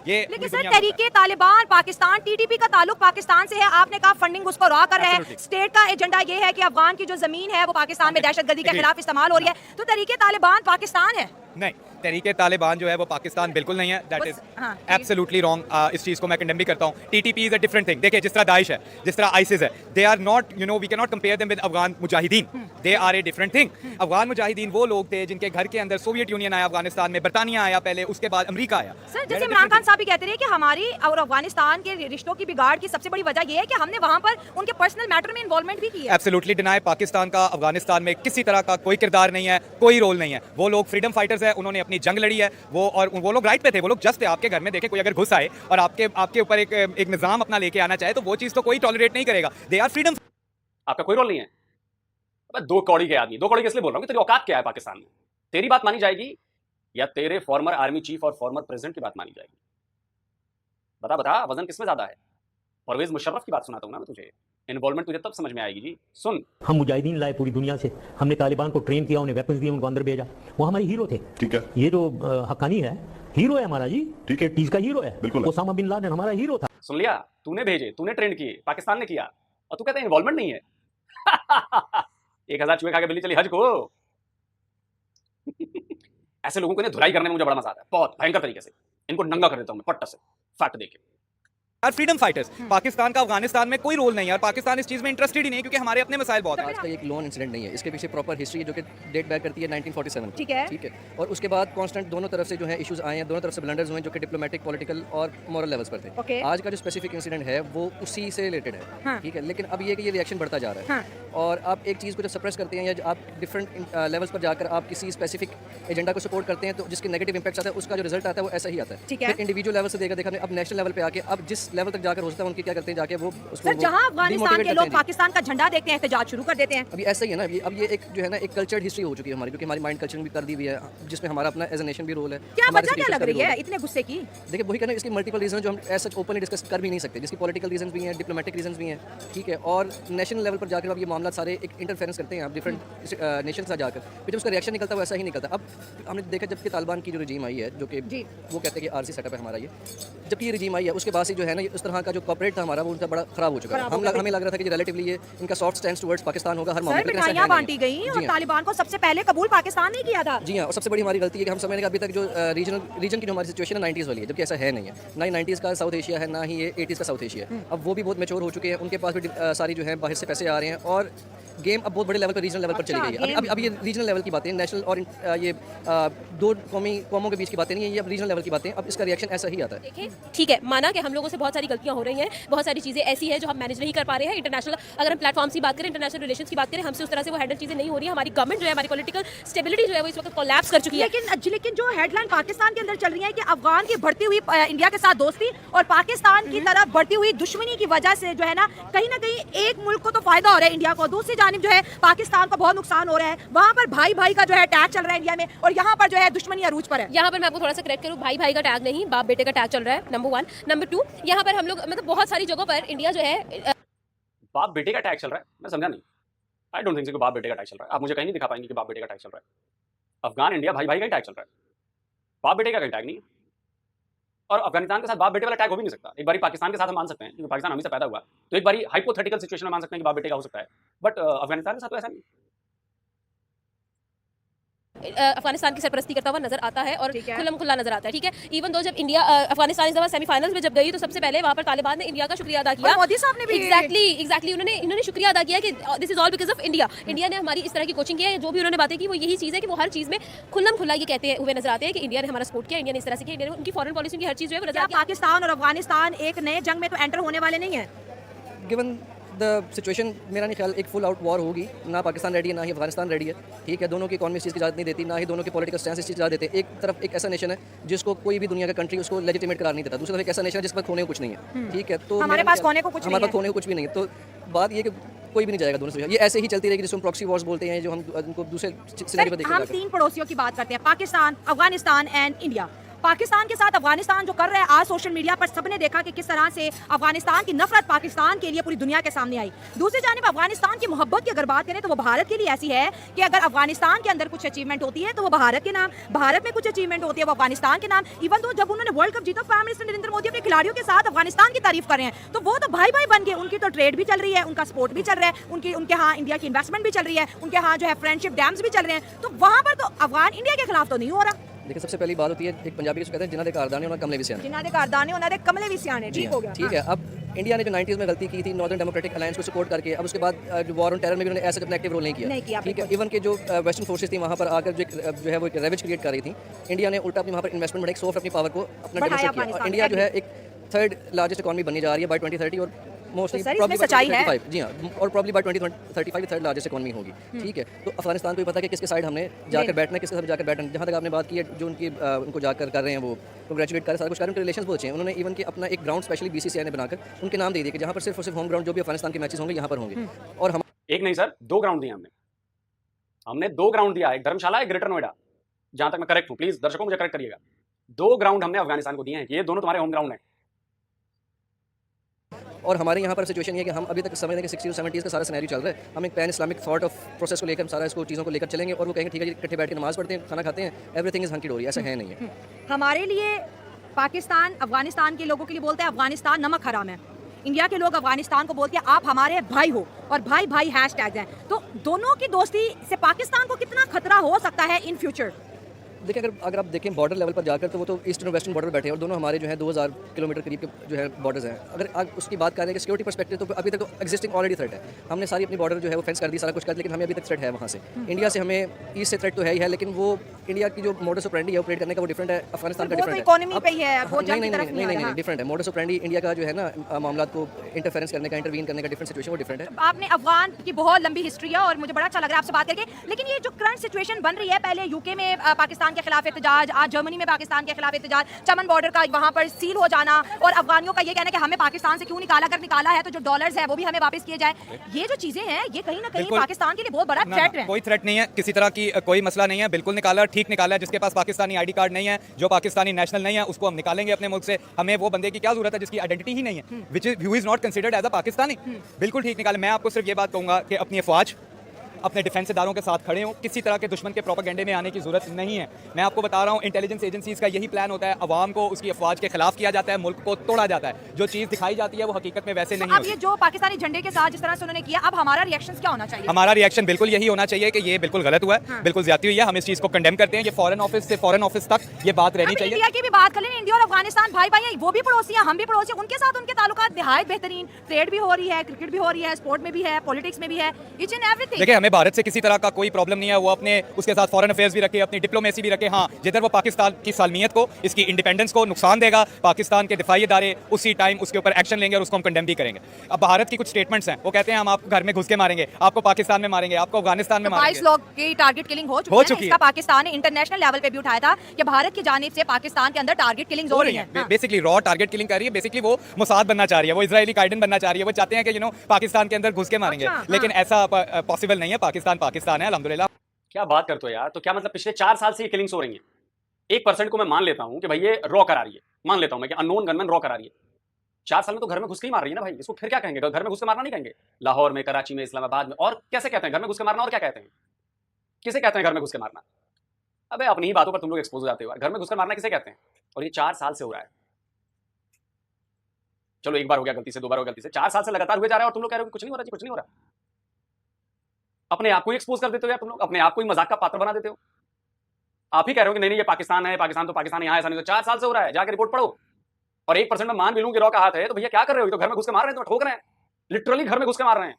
ये लेकिन sir Tehreek-e Taliban Pakistan TTP का ताल्लुक पाकिस्तान से है, आपने कहा फंडिंग उसको रॉ कर रहे हैं, स्टेट का एजेंडा ये है कि अफगान की जो जमीन है वो पाकिस्तान में दहशतगर्दी के खिलाफ इस्तेमाल हो रही है, तो तहरीके तालिबान पाकिस्तान है? नहीं, तहरीके तालिबान जो है वो पाकिस्तान बिल्कुल नहीं है, दैट इज एब्सोल्युटली रॉन्ग। इस चीज़ को मैं कंडेम भी करता हूँ। TTP is a different thing. देखिए जिस तरह दाइश है, जिस तरह आईसिस है, they are not, you know, we can not compare them with Afghan मुजाहिदीन, they are a different thing. Afghan मुजाहिदीन वो लोग थे जिनके घर के अंदर सोवियत यूनियन आया, अफगानिस्तान में बरतानिया आया पहले, उसके बाद अमेरिका आया। सर जैसे इमरान खान साहब भी कहते रहे कि हमारी और अफगानिस्तान के रिश्तों की बिगाड़ की सबसे बड़ी वजह ये है कि हमने वहां पर उनके पर्सनल मैटर में इन्वॉल्वमेंट भी की है। Absolutely deny. पाकिस्तान का अफगानिस्तान में किसी तरह का कोई किरदार नहीं है, कोई रोल नहीं है। वो लोग फ्रीडम फाइटर्स है, उन्होंने अपनी जंग लड़ी है, वो लोग राइट पे थे, वो लोग जस्ट थे। आपके घर में देखे कोई अगर घुस आए और आपके ऊपर एक निजाम अपना लेके आना चाहे तो वो चीज़ तो कोई टॉलरेट नहीं करेगा। They are freedom. आपका कोई रोल नहीं है। अबे दो कौड़ी के आदमी, दो कौड़ी के इसलिए बोल रहा हूँ कि तेरी औकात क्या है पाकिस्तान में? तेरी बात मानी जाएगी या तेरे फॉर्मर आर्मी चीफ और फॉर्मर प्रेसिडेंट की बात मानी जाएगी? बता बता, वजन किसमें ज्यादा है? परवेज मुशर्रफ की बात सुनाता हूँ ना मैं तुझे। इन्वॉल्वमेंट तुझे तब समझ में आएगी जी। सुन, हम मुजाहिदीन लाए पूरी दुनिया से, हमने तालिबान को ट्रेन किया, उन्हें वेपन्स दिए, उनको अंदर भेजा, वो हमारे हीरो थे। ठीक है, ये जो हक्कानी है, हीरो है हमारा जी, ठीक है, टीज का हीरो है, बिल्कुल। ओसामा बिन लादेन हमारा हीरो था। सुन लिया? तूने भेजे, तूने ट्रेन किए, पाकिस्तान ने किया, और तू कहता है इन्वॉल्वमेंट नहीं है। 1000 चूहे खा के बिल्ली चली हज को। ऐसे लोगों को इन्हें धुलाई करने में मुझे बड़ा मजा आता है, बहुत भयंकर तरीके से। इनको नंगा कर देता हूं मैं पट्टा से, फैक्ट देके। Are freedom fighters. पाकिस्तान का अफगानिस्तान में कोई रोल नहीं है और पाकिस्तान इस चीज़ में इंटरेस्टेड ही नहीं, क्योंकि हमारे अपने मसाइल बहुत हैं। आज का एक लोन इंसिडेंट नहीं है, इसके पीछे प्रॉपर हिस्ट्री है जो कि डेट बैक करती है 1947। ठीक है। ठीक है, और उसके बाद कांस्टेंट दोनों तरफ से जो है इश्यूज आए हैं, दोनों तरफ से ब्लंडर्स हुए हैं जो कि डिप्लोमेटिक, पॉलिटिकल और मॉरल लेवल्स पर थे। ओके। आज का जो स्पेसिफिक इंसिडेंट है वो उसी से रिलेटेड है। हाँ। ठीक है, लेकिन अब ये कि ये रिएक्शन बढ़ता जा रहा है। हाँ। और आप एक चीज़ को जब सप्रेस करते हैं या आप डिफरेंट लेवल्स पर जाकर आप किसी स्पेसिफिक एजेंडा को सपोर्ट करते हैं तो जिसके नेगेटिव इंपैक्ट आता है उसका जो रिजल्ट आता है वो ऐसा ही आता है। ठीक है। फिर इंडिविजुअल लेवल से देखा अब नेशनल लेवल पे आके अब जिस लेवल तक जाकर हो सकता है उनके क्या करते हैं जाके वो सर जहां अफगानिस्तान के लोग पाकिस्तान का झंडा देखते हैं एहतजाज शुरू कर देते हैं। अभी ऐसा ही है ना, अब ये एक जो है ना एक कल्चर्ड हिस्ट्री हो चुकी है हमारी, क्योंकि हमारी माइंड कल्चर भी कर दी हुई है जिसमें हमारा अपना एज अ नेशन भी रोल है। क्या हमारे वजह क्या citizens लग का भी रही रोल है इतने गुस्से की? देखिए वही कहना, इसके मल्टीपल रीजन जो हम ऐसा ओपनली डिस्कस कर भी नहीं सकते, जिसकी पॉलिटिकल रीजन भी हैं, डिप्लोमेटिक रीजन भी हैं। ठीक है, और नेशनल लेवल पर जाकर अब ये मामला सारे एक इंटरफेरेंस करते हैं आप डिफरेंट नेशन से जाकर, फिर जब उसका रिएक्शन निकलता है वो ऐसा ही निकलता है। अब हमने देखा जबकि तालिबान की जो रजीम आई है, जो कि वो कहते हैं कि आरसी सेटअप है हमारा ये, जबकि ये रजीम आई है उसके बाद से जो है ना उस तरह का जो कॉर्पोरेट था हमारा वो उनका बड़ा खराब हो चुका है। हमें लग रहा था कि रिलेटिवली ये इनका सॉफ्ट स्टैंड टुवर्ड्स पाकिस्तान होगा हर मामले में, लेकिन ऐसा है नहीं। बांटी गई और तालिबान को सबसे पहले कबूल पाकिस्तान ने किया था। जी हाँ, और सबसे बड़ी हमारी गलती है कि हम समझने का अभी तक जो रीजन की जो हमारी सिचुएशन है 90s वाली है, जबकि ऐसा है नहीं है। ना ही 90s का साउथ एशिया है, ना ही ये 80s का साउथ एशिया है। अब वो भी बहुत मैच्योर हो चुके हैं, उनके पास भी सारी जो है बाहर से पैसे आ रहे हैं और गेम अब बहुत बड़े लेवल पर रीजनल लेवल पर चली गई है। अब ये रीजनल लेवल की बातें, नेशनल और ये दो कौमों के बीच की बातें नहीं है, ये अब रीजनल लेवल की बातें। अब इसका रिएक्शन ऐसा ही आता है। ठीक है, माना कि हम लोगों से बहुत सारी गलतियां हो रही हैं, बहुत सारी चीज़ें ऐसी हैं जो हम मैनेज नहीं कर पा रहे हैं। इंटरनेशनल अगर हम प्लेटफॉर्म्स की बात करें, इंटरनेशनल रिलेशंस की बात करें, हमसे उस तरह से वो हैंडल चीज़ें नहीं हो रही है। हमारी गवर्नमेंट जो है, हमारी पॉलिटिकल स्टेबिलिटी जो है वो इस वक्त कोलैप्स कर चुकी है। लेकिन जो हेडलाइन पाकिस्तान के अंदर चल रही है कि अफगान की बढ़ती हुई इंडिया के साथ दोस्ती और पाकिस्तान की तरफ बढ़ती हुई दुश्मनी की वजह से जो है ना कहीं एक मुल्क को तो फायदा हो रहा है इंडिया को, दूसरी जानिब जो है पाकिस्तान को बहुत नुकसान हो रहा है। वहाँ पर भाई भाई का जो है टैग चल रहा है इंडिया में, और यहाँ पर जो है दुश्मनी अरूज पर है। यहाँ पर मैं आपको थोड़ा सा करेक्ट करूँ, भाई भाई का टैग नहीं, बाप बेटे का टैग चल रहा है, नंबर 1। नंबर 2, यहाँ पर हम लोग मतलब बहुत सारी जगहों पर इंडिया जो है बाप बेटे का टैग चल रहा है। मैं समझा नहीं। आई डोंट थिंक कि बाप बेटे का टैग चल रहा है। आप मुझे कहीं नहीं दिखा पाएंगे कि बाप बेटे का टैग चल रहा है। अफगान इंडिया भाई भाई का ही टैग चल रहा है, बाप बेटे का कोई टैग नहीं है। और अफगानिस्तान के साथ बाप बेटे वाला टैग हो भी नहीं सकता। एक बारी पाकिस्तान के साथ हम मान सकते हैं क्योंकि पाकिस्तान हमें से पैदा हुआ, तो एक बारी हाइपोथेटिकल सिचुएशन में मान सकते हैं कि बाप बेटे का हो सकता है, बट अफगानिस्तान के साथ तो ऐसा नहीं। अफगानिस्तान की सरपरस्ती करता हुआ नजर आता है और खुल्लम खुल्ला नजर आता है। ठीक है, इवन दो जब इंडिया अफगानिस्तान इस दफा सेमीफाइनल्स में जब गई तो सबसे पहले वहां पर तालिबान ने इंडिया का शुक्रिया अदा किया। मोदी साहब ने भी एग्जैक्टली उन्होंने शुक्रिया अदा किया कि this is all because of India ने हमारी इस तरह की कोचिंग की है। जो भी उन्होंने बातें की वो यही चीज़ है कि वो हर चीज़ में खुल्लम खुल्ला ये कहते हुए नजर आते हैं कि इंडिया ने हमारा सपोर्ट किया, इंडिया ने इस तरह से किया, इंडिया ने उनकी फॉरेन पॉलिसी की हर चीज़ जो है वो नजर। पाकिस्तान और अफगानिस्तान एक नए जंग में तो एंटर होने वाले नहीं है। गिवन द सिचुएशन मेरा नहीं ख्याल एक फुल आउट वॉर होगी। ना पाकिस्तान रेडी है, ना ही अफगानिस्तान रेडी है। ठीक है, दोनों की इकॉनमी इस चीज़ की इजाज़त नहीं देती, ना ही दोनों के पॉलिटिकल स्टैंस इस चीज़ की इजाज़त देते। एक तरफ एक ऐसा नेशन है जिसको कोई भी दुनिया का कंट्री उसको लेजिटिमेट करार नहीं देता, दूसरी तरफ एक ऐसा नेशन है जिस पर खोने को कुछ नहीं है। ठीक है, तो हमारे पास खोने को कुछ भी नहीं है। तो बात ये कि कोई भी नहीं जाएगा दोनों से, ये ऐसे ही चलती रहेगी जिसको हम प्रॉक्सी वॉर्स बोलते हैं, जो हम उनको दूसरे सिनेरियो पर देखते हैं। हम 3 पड़ोसियों की बात करते हैं, पाकिस्तान, अफगानिस्तान एंड इंडिया। पाकिस्तान के साथ अफगानिस्तान जो कर रहा है, आज सोशल मीडिया पर सबने देखा कि किस तरह से अफगानिस्तान की नफरत पाकिस्तान के लिए पूरी दुनिया के सामने आई। दूसरी जानिब अफगानिस्तान की मोहब्बत की अगर बात करें तो वो भारत के लिए ऐसी है कि अगर अफगानिस्तान के अंदर कुछ अचीवमेंट होती है तो वो भारत के नाम, भारत में कुछ अचीवमेंट होती है वो अफगानिस्तान के नाम। इवन तो जब उन्होंने वर्ल्ड कप जीता, प्राइम मिनिस्टर नरेंद्र मोदी अपने खिलाड़ियों के साथ अफगानिस्तान की तारीफ कर रहे हैं, तो वो तो भाई भाई बन गए। उनकी तो ट्रेड भी चल रही है, उनका स्पोर्ट भी चल रहा है, उनके यहाँ इंडिया की इन्वेस्टमेंट भी चल रही है, उनके यहाँ जो है फ्रेंडशिप डैम्स भी चल रहे हैं, तो वहां पर तो अफगान इंडिया के खिलाफ तो नहीं हो रहा। देखिए, सबसे पहली बात होती है, एक पंजाबी को कहते हैं जिन्होंने कारदाने उन्होंने कमले भी सियाने। जिन्होंने कारदाने उन्होंने कमले भी सियाने, ठीक हो गया। ठीक है, अब इंडिया ने जो 90s में गलती की थी नॉर्दर्न डेमोक्रेटिक अलायंस को सपोर्ट करके, अब उसके बाद जो वॉर ऑन टेरर में भी उन्होंने ऐसा अपना एक्टिव रोल नहीं किया। ठीक है, इवन के जो वेस्टर्न फोर्सेस थी वहाँ पर आकर जो है वो एक रेवेज क्रिएट कर रही थी, इंडिया ने उल्टा अपनी वहाँ पर इन्वेस्टमेंट बढ़ाई, सॉफ्ट अपनी पावर को अपना डेमोस्ट्रेट किया, और इंडिया जो है एक थर्ड लार्जेस्ट इकॉनमी बनने जा रही है बाय 2030, और मोस्टली प्रॉब्ली सच्चाई है। जी हाँ, और probably by 2035 third largest economy होगी। ठीक है, तो अफगानिस्तान को भी पता है कि किसके साइड हमने जाकर बैठना है, किसके साथ जाकर बैठना। जहाँ तक आपने बात की है, जो उनको जाकर कर रहे हैं वो कंग्रेचुलेट कर, सारा कुछ कर, उनके रिलेशन बहुत अच्छे हैं। उन्होंने इवन कि अपना एक ग्राउंड स्पेशली BCCI ने बनाकर उनके नाम दे दिया कि जहाँ पर सिर्फ और सिर्फ होम ग्राउंड जो भी अफगानिस्तान के मैचेस होंगे यहाँ पर होंगे। और हम एक नहीं सर, 2 ग्राउंड दिए हमने 2 ग्राउंड दिया, एक धर्मशाला, एक ग्रेटर नोएडा, जहां तक मैं करेक्ट हूं, प्लीज दर्शकों मुझे करेक्ट करिएगा। 2 ग्राउंड हमने अफगानिस्तान को दिए हैं, ये दोनों तुम्हारे होम ग्राउंड हैं। और हमारे यहाँ पर सिचुएशन ये है कि हम अभी तक समझ रहे हैं कि 60 और 70s का सारा सिनेरियो चल रहा है। हम एक pan Islamic thought of process को लेकर सारा इसको चीज़ों को लेकर चलेंगे, और वो कहेंगे ठीक है जी, इकट्ठे बैठ के नमाज पढ़ते हैं, खाना खाते हैं, एवरीथिंग इज हंकी डोरी। ऐसा है नहीं है। हमारे लिए पाकिस्तान अफगानिस्तान के लोगों के लिए बोलते हैं अफगानिस्तान नमक हराम है, इंडिया के लोग अफगानिस्तान को बोलते हैं आप हमारे भाई हो, और भाई भाई हैशटैग हैं। तो दोनों की दोस्ती से पाकिस्तान को कितना खतरा हो सकता है इन फ्यूचर? देखिए, अगर आप देखें बॉर्डर लेवल पर जाकर, तो वो तो ईस्टर्न और वेस्टर्न बॉर्डर बैठे हैं, और दोनों हमारे जो है 2000 किलोमीटर करीब के जो है बॉर्डर्स हैं। अगर आप उसकी बात करें कि सिक्योरिटी परस्पेक्टिव, तो अभी तक तो एग्जिस्टिंग ऑलरेडी थ्रेट है। हमने सारी अपनी बॉर्डर जो है वो फेंस कर दी, सारा कुछ कर, लेकिन हमें अभी तक थ्रेट है वहाँ से। इंडिया से हमें ईस्ट से थ्रेट तो है ही है, लेकिन वो इंडिया की जो मोडस ऑपरेंडी है ऑपरेट करने का वो डिफरेंट है, अफगानिस्तान का डिफरेंट है। इकोनॉमी पे ही है, वो जंग की तरफ नहीं नहीं, डिफरेंट है मोडस ऑपरेंडी। इंडिया का जो है ना मामला को इंटरफेरेंस करने का, इंटरवीन करने का डिफरेंट सिचुएशन वो डिफरेंट है। आपने अफगान की बहुत लंबी हिस्ट्री है और मुझे बड़ा अच्छा लग रहा है आपसे बात करके, लेकिन ये जो करंट सिचुएशन बन रही है, पहले यूके में पाकिस्तान के खिलाफ एहतजाज, आज जर्मनी में पाकिस्तान के खिलाफ एहतजाज, चमन बॉर्डर का वहां पर सील हो जाना, और अफगानियों का ये कहना कि हमें पाकिस्तान से क्यों निकाला, अगर निकाला है तो जो डॉलर्स है वो भी हमें वापस किए जाए। ये जो चीजें हैं ये कहीं ना कहीं पाकिस्तान के लिए बहुत बड़ा थ्रेट है। कोई थ्रेट नहीं है, किसी तरह की कोई मसला नहीं है, बिल्कुल निकाला, ठीक निकाला है। जिसके पास पाकिस्तानी आईडी कार्ड नहीं है, जो पाकिस्तानी नेशनल नहीं है, उसको हम निकालेंगे अपने मुल्क से। हमें वो बंदे की क्या जरूरत है जिसकी आइडेंटिटी ही नहीं है, who is not considered as a Pakistani. बिल्कुल ठीक निकाले। मैं आपको सिर्फ ये बात कहूंगा कि अपनी अफवाज अपने डिफेंस इदारों के साथ खड़े हों, किसी तरह के दुश्मन के प्रोपेगेंडे में आने की जरूरत नहीं है। मैं आपको बता रहा हूँ, इंटेलिजेंस एजेंसीज का यही प्लान होता है, अवाम को उसकी अफवाज के खिलाफ किया जाता है, मुल्क को तोड़ा जाता है। जो चीज़ दिखाई जाती है वो हकीकत में वैसे नहीं अब ये जो पाकिस्तानी झंडे के साथ जिस तरह से उन्होंने किया, अब हमारा रिएक्शन क्या होना चाहिए? हमारा रिएक्शन बिल्कुल यही होना चाहिए कि ये बिल्कुल गलत हुआ है, बिल्कुल ज्यादती हुई है, हम इस चीज़ को कंडेम करते हैं। ये फॉरेन ऑफिस से फॉरेन ऑफिस तक ये बात रहनी चाहिए। इंडिया की भी बात कर लें, इंडिया और अफगानिस्तान भाई भाई हैं, वो भी पड़ोसी हैं, हम भी पड़ोसी हैं, उनके साथ उनके ताल्लुकात निहायत बेहतरीन, ट्रेड भी हो रही है, क्रिकेट भी हो रही है, स्पोर्ट में भी है, पॉलिटिक्स में भी है, ईच एंड एवरीथिंग। देखिए, हमें भारत से किसी तरह का कोई प्रॉब्लम नहीं है, वो अपने उसके साथ फॉरेन अफेयर्स भी रखे, अपनी डिप्लोमेसी भी रखे। हाँ, जिधर वो पाकिस्तान की सालमियत को, इसकी इंडिपेंडेंस को नुकसान देगा, पाकिस्तान के दिफाई इदारे उसी टाइम उसके ऊपर एक्शन लेंगे और उसको हम कंडेम भी करेंगे। अब भारत की कुछ स्टेटमेंट्स हैं, वो कहते हैं हम आपको घर में घुस के मारेंगे, आपको पाकिस्तान में मारेंगे, आपको अफगानिस्तान में मारेंगे। 22 लोग की टारगेट किलिंग हो चुकी है। इसका पाकिस्तान ने इंटरनेशनल लेवल पे भी उठाया था कि भारत की जानिब से पाकिस्तान के अंदर टारगेट किलिंग हो रही है। बेसिकली रॉ टारगेट किलिंग कर रही है। बेसिकली वो मोसाद बनना चाह रही है, वो इजरायली काइडेन बनना चाह रही है, वो चाहते हैं कि पाकिस्तान के अंदर घुस के मारेंगे। लेकिन ऐसा पॉसिबल नहीं है। पाकिस्तान पाकिस्तान है, अल्हम्दुलिल्लाह। क्या बात करते हो यार, तो क्या मतलब पिछले 4 साल से ये किलिंग्स हो रही हैं? 1% को मैं मान लेता हूं कि भाई ये रॉ करा रही है, मान लेता हूं मैं कि अननोन गनमैन रॉ करा रही है। 4 साल में तो घर में घुस के ही मार रही है ना भाई, इसको फिर क्या कहेंगे? घर में घुस के मारना नहीं कहेंगे? लाहौर में, कराची में, इस्लामाबाद में, और कैसे कहते हैं घर में घुस के मारना? और क्या कहते हैं? किसे कहते हैं घर में घुस के मारना? अबे अपनी ही बातों पर तुम लोग एक्सपोज हो जाते हो। घर में घुस के मारना किसे कहते हैं? और ये 4 साल से हो रहा है। चलो एक बार हो गया गलती से, 2 बार हो गया गलती से, 4 साल से लगातार हुए जा रहा है और तुम लोग कह रहे हो कुछ नहीं हो रहा जी, कुछ नहीं हो रहा। अपने आप को ही एक्सपोज कर देते हो यार तुम लोग, अपने आप को ही मजाक का पात्र बना देते हो। आप ही कह रहे हो कि नहीं ये पाकिस्तान है, पाकिस्तान तो पाकिस्तान यहाँ, ऐसा नहीं। तो 4 साल से हो रहा है, जाकर रिपोर्ट पढ़ो। और 1% में मान भी लूं कि रॉ का हाथ है, तो भैया क्या कर रहे हो? तो घर में घुस के मार रहे हैं, तो ठोक रहे हैं, लिटरली घर में घुस के मार रहे हैं।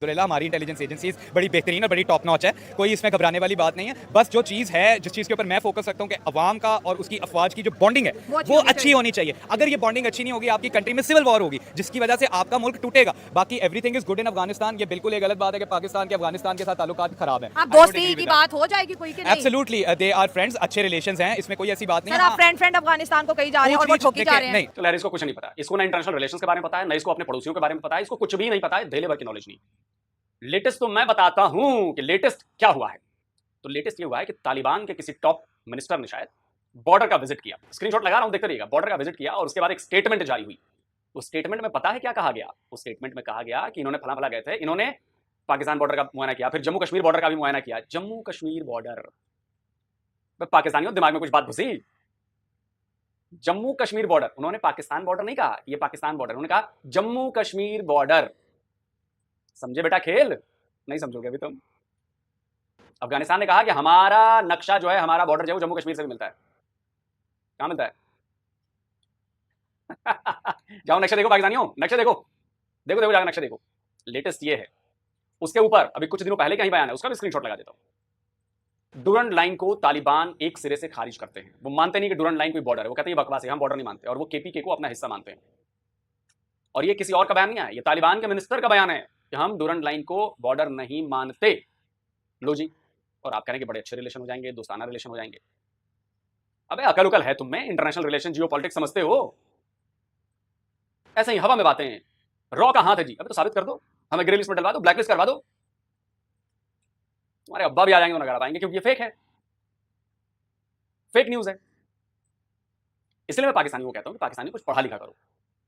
हमारी इंटेलिजेंस एजेंसीज बड़ी बेहतरीन और बड़ी टॉप नॉच है, कोई इसमें घबराने वाली बात नहीं है। बस जो चीज़ है, जिस चीज़ के ऊपर मैं फोकस रखता हूँ कि अवाम का और उसकी अफवाज की जो बॉन्डिंग है वो अच्छी होनी चाहिए। अगर ये बॉन्डिंग अच्छी नहीं होगी, आपकी कंट्री में सिविल वॉर होगी, जिसकी वजह से आपका मुल्क टूटेगा। बाकी everything is good in Afghanistan. ये बिल्कुल एक गलत बात है कि पाकिस्तान के अफगानिस्तान के साथ ताल्लुकात खराब है। दोस्ती की बात हो जाएगी कोई कि नहीं? एब्सोल्युटली, दे आर फ्रेंड्स, अच्छे रिलेशंस हैं, इसमें कोई ऐसी बात नहीं है। फ्रेंड फ्रेंड अफगानिस्तान को कहीं जा रहे हैं और वो ठोकी जा रहे हैं। नहीं, तो लहर इसको कुछ नहीं पता, इसको ना इंटरनेशनल रिलेशंस के बारे में पता है, ना इसको अपने पड़ोसियों के बारे में पता है, इसको कुछ भी नहीं पता है, धेले भर की नॉलेज नहीं। लेटेस्ट तो मैं बताता हूं कि लेटेस्ट क्या हुआ है। तो लेटेस्ट ये हुआ है कि तालिबान के किसी टॉप मिनिस्टर ने शायद बॉर्डर का विजिट किया, स्क्रीनशॉट लगा रहा हूं, देखते रहिएगा, बॉर्डर का विजिट किया और उसके बाद एक स्टेटमेंट जारी हुई। उस स्टेटमेंट में पता है क्या कहा गया? उस स्टेटमेंट में कहा गया कि इन्होंने फला फला गए थे, इन्होंने पाकिस्तान बॉर्डर का मुआयना किया, फिर जम्मू कश्मीर बॉर्डर का भी मुआयना किया। जम्मू कश्मीर बॉर्डर, पाकिस्तानियों दिमाग में कुछ बात घुसी? जम्मू कश्मीर बॉर्डर, उन्होंने पाकिस्तान बॉर्डर नहीं कहा, ये पाकिस्तान बॉर्डर, उन्होंने कहा जम्मू कश्मीर बॉर्डर। समझे बेटा खेल? नहीं समझोगे अभी तुम। अफगानिस्तान ने कहा कि हमारा नक्शा जो है, हमारा बॉर्डर जो है जम्मू कश्मीर से भी मिलता है। कहां मिलता है? जाओ नक्शा देखो पाकिस्तानियों, नक्शा देखो, देखो देखो जाकर नक्शा देखो। लेटेस्ट ये है, उसके ऊपर अभी कुछ दिनों पहले का ही बयान है, उसका भी स्क्रीनशॉट लगा देता हूं। डुरंड लाइन को तालिबान एक सिरे से खारिज करते हैं। वो मानते नहीं कि डुरंड लाइन कोई बॉर्डर है, वो कहते हैं बकवास है, हम बॉर्डर नहीं मानते, और वो केपीके को अपना हिस्सा मानते हैं। और ये किसी और का बयान नहीं है, ये तालिबान के मिनिस्टर का बयान है कि हम डुरंड लाइन को बॉर्डर नहीं मानते। लो जी, और आप कहेंगे बड़े अच्छे रिलेशन हो जाएंगे, दोस्ताना रिलेशन हो जाएंगे। अबे अकल उकल है तुम में? इंटरनेशनल रिलेशन, जियोपॉलिटिक्स समझते हो? ऐसे ही हवा में बातें हैं। रॉ का हाथ है जी, अबे तो साबित कर दो, हमें ग्रे लिस्ट में डलवा दो, ब्लैक लिस्ट करवा दो। तुम्हारे अब्बा भी आ जाएंगे तो नकार पाएंगे, क्योंकि ये फेक है, फेक न्यूज है। इसलिए मैं पाकिस्तानियों को कहता हूं कि पाकिस्तानी कुछ पढ़ा लिखा करो,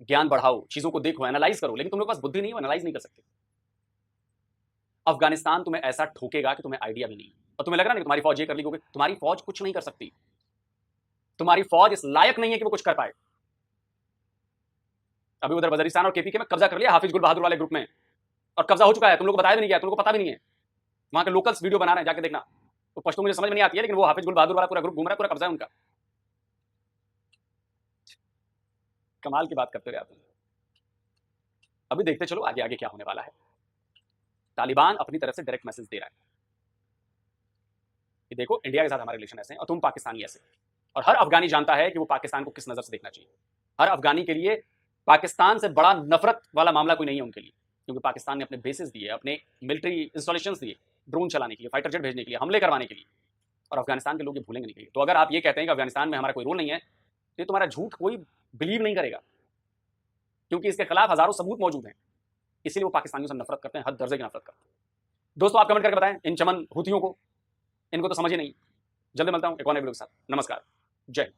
ज्ञान बढ़ाओ, चीजों को देखो, एनालाइज करो, लेकिन तुम लोग के पास बुद्धि नहीं है, एनालाइज नहीं कर सकते। अफगानिस्तान तुम्हें ऐसा ठोकेगा कि तुम्हें आइडिया भी नहीं, और तुम्हें लग रहा है कि तुम्हारी फौज ये कर ली, क्योंकि तुम्हारी फौज कुछ नहीं कर सकती। तुम्हारी फौज इस लायक नहीं है कि वो कुछ कर पाए। अभी उधर वजीरिस्तान और केपीके में कब्जा कर लिया हाफिज गुल बहादुर वाले ग्रुप में, और कब्जा हो चुका है, तुम लोग को बताया भी नहीं गया, तुम लोग को पता भी नहीं है। वहां के लोकल्स वीडियो बना रहे हैं, जाके देखना। तो पश्तो मुझे समझ में नहीं आती है, लेकिन वो हाफिज गुल बहादुर वाला पूरा ग्रुप घूम रहा है, पूरा कब्जा है उनका। कमाल की बात करते हुए आते हैं। अभी देखते चलो आगे आगे क्या होने वाला है। तालिबान अपनी तरफ से डायरेक्ट मैसेज दे रहा है कि देखो इंडिया के साथ हमारे रिलेशन ऐसे हैं और तुम पाकिस्तानी ऐसे। और हर अफगानी जानता है कि वो पाकिस्तान को किस नजर से देखना चाहिए। हर अफगानी के लिए पाकिस्तान से बड़ा नफरत वाला मामला कोई नहीं है उनके लिए, क्योंकि पाकिस्तान ने अपने बेसिस दिए, अपने मिलिट्री इंस्टॉलेशंस दिए, ड्रोन चलाने के लिए, फाइटर जेट भेजने के लिए, हमले करवाने के लिए, और अफगानिस्तान के लोग ये भूलेंगे नहीं कहीं। तो अगर आप ये कहते हैं कि अफगानिस्तान में हमारा कोई रोल नहीं है, तो ये तुम्हारा झूठ कोई बिलीव नहीं करेगा, क्योंकि इसके खिलाफ हजारों सबूत मौजूद हैं। इसीलिए वो पाकिस्तानियों से नफरत करते हैं, हद दर्जे की नफरत करते हैं। दोस्तों आप कमेंट करके बताएं इन चमन हुतियों को, इनको तो समझ ही नहीं। जल्दी मिलता हूं एक और नए वीडियो के साथ। नमस्कार, जय हिंद।